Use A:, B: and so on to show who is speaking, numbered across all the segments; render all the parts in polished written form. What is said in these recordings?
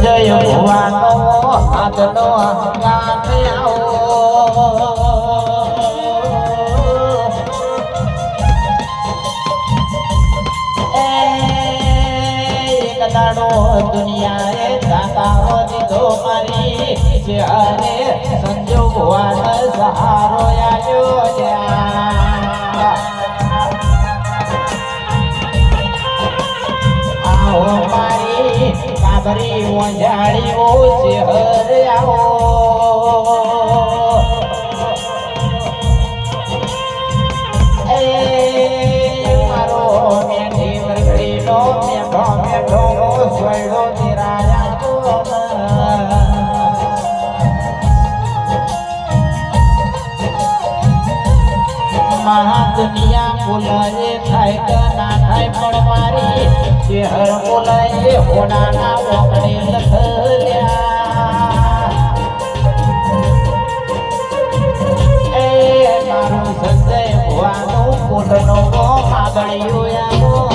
A: સંજય ભુવાનો હાથનો ગાંઠ આવો એક દાડો દુનિયાએ ધાકાઓ દીધો મારી જ્યારે સંજય ભુવાનો સહારો આવ્યો મારી કાબરી મોજાડી ઓ શહેર આવો એ મારો મેઠી વરગડીનો મેઠો મેઠો સોયડો નિરાયા તો મહા દુનિયા બોલાવે થાય કે ના થાય પણ મારી શહેર બોલાય હોનાના વગડે લખલ્યા એ મારું સંજય ભુવાનું કોટનો માગણ્યું આવો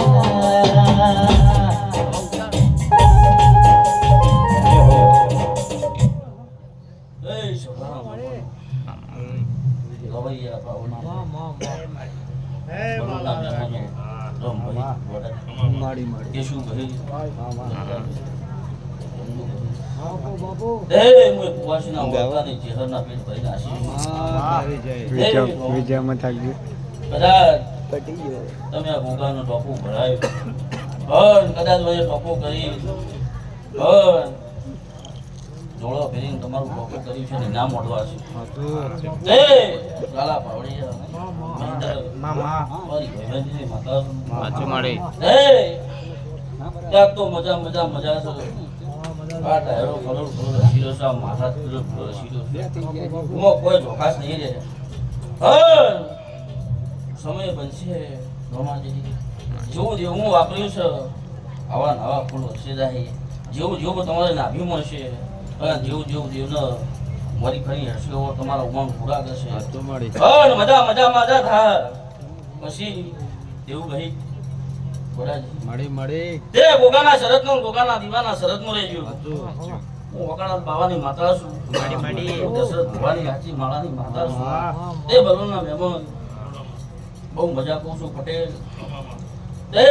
B: વિજયમાં થાકી
C: તમે આ ભૂગાનો ટોપો ભરાયો કદાચ ટોપો કરી જોડો ફેરીને તમારું ટોપો કર્યું છે ને ના મોડવા છે લાલા પાવડી ત્યાં તો મજા મજા મજા છે આ ટાયરો કલર કલર રસીલો છે માથા કલર કલર રસીલો છે કોઈ જોખાશ નહીં રહે સમય બનશે રોમાજી જેવું જેવું હું વાપર્યું છે આવા નવા ફૂલ વધશે જાય જેવું જેવું તમારે નાભી મળશે જેવું જેવું જેવને મારી ખરી હશે એવો તમારા ઉમંગ પૂરા કરશે મજા મજા મજા થાય પછી એવું કહી
B: મળી મળી
C: તે ગોગાના શરતનો ગોગાના દીવાના શરતનો રહેજો હું વકાળા બાવાની માતા છું
B: મળી મળી
C: દશરથ ભવાની હાચી માળાની માતા છું તે બલોના મહેમાન બહુ મજા કહું છું પટેલ તે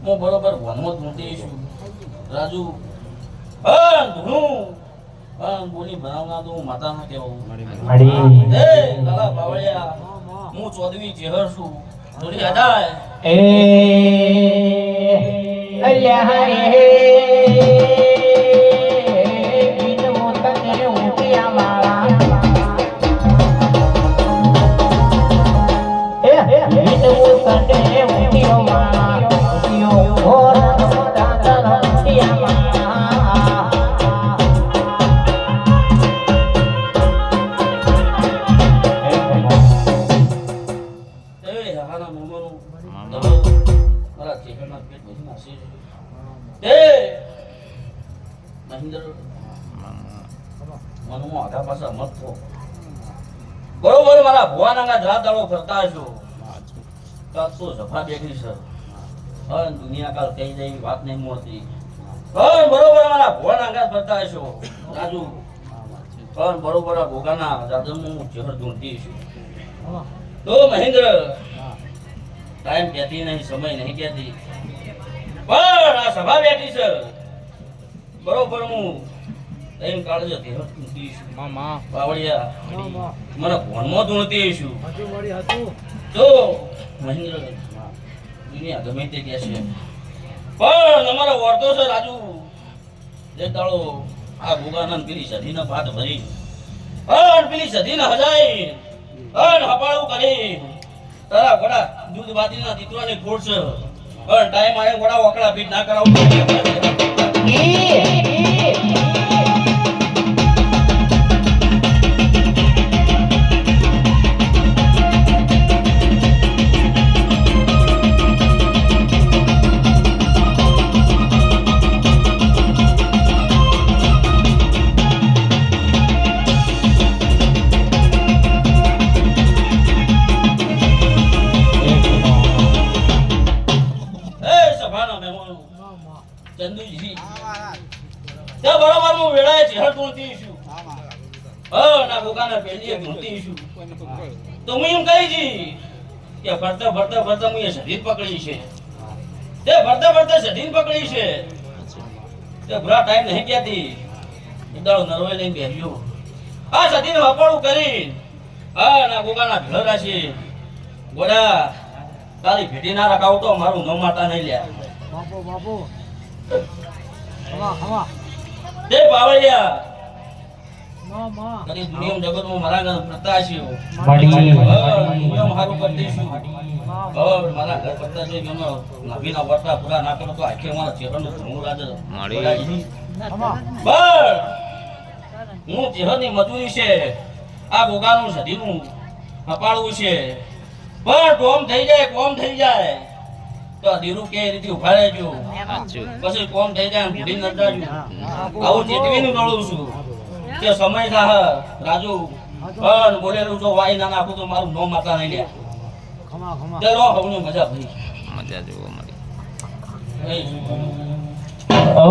C: હું બરોબર ભણમત મોટી છું રાજુ હું બોલી બનાવના તો હું માતા ના કહેવું એ લાલા બાવળિયા હું ચૌધરી ચેહર છું થોડી યાદાય બરોબર મારા ભુવાના જવાબદારો ફરતા છો તો સફા બેઠી છે દુનિયા કાલ કઈ જઈ વાત નહીં મળતી બરોબર મારા ભુવાના ફરતા છો રાજુ બરોબર ભોગાના જાદવનું ચહેર ઢૂંઢતી છું તો મહેન્દ્ર ટાઈમ કહેતી નહીં સમય નહીં કહેતી પણ આ સભા બેઠી છે બરોબર હું એમ કાળજો તે ઢૂંઢતી છું
B: મામા
C: બાવળિયા મને ભણમાં ઢૂંઢતી છું તો મહેન્દ્ર દુનિયા ગમે તે કહે છે પણ અમારો વર્તો છે રાજુ જે દાડો આ ભોગાનંદ પેલી સધીના પાઠ ભરી પેલી સધીના હજાઈ હપાળું કરી તારા ઘોડા દૂધ બાતીના દીકરાને ખોડશે ટાઈમ આવે ઘોડા વકડા ફીટ ના કરાવું ચંદુજી તે બરોબર હું વેળાએ ચહેર ઢૂંઢતી છું ના ગોગાના પેલીએ ઢૂંઢતી છું તો હું એમ કહી છી કે ભરતા ભરતા ભરતા હું એ શરીર પકડી છે તે ભરતા ભરતા શરીર પકડી છે તે પૂરા ટાઈમ નહીં કહેતી એકદાડો નરોએ લઈને બેસ્યો આ સતીને હપાળું કરી ના ગોગાના ભેળો રાશી ગોડા તારી ભેટી ના રખાવ તો મારું ન માતા નહીં લ્યા
B: બાપુ બાપુ હવા હવા
C: તે બાવળિયા
B: માં માં
C: કદી દુનિયા જગતમાં મારા ઘર પ્રતાશ્યો
A: મળી
C: દુનિયા હારું કરી દઈશું મારા ઘર પ્રતાશ્યો ગયો નવીના વર્તા પૂરા ના કરો તો આખે મારા ચહેરાનું ધૂળ રાજ બસ હું ચહેરાની મજૂરી છે આ ગોગાનું સધીનું હપાળવું છે પણ કોમ થઈ જાય તો ધીરું કે રીતે ઉભા રહેજો પછી કોમ થઈ જાય ભૂલી ન જાજો આવું ચેતવીનું દોડું છું કે સમય થા રાજુ પણ બોલેલું જો વાઈ ના નાખું તો મારું નો માતા નહીં લે
B: ખમા ખમા
C: ચલો હવની મજા ભરી
B: મજા જોવા મળી
A: ઓ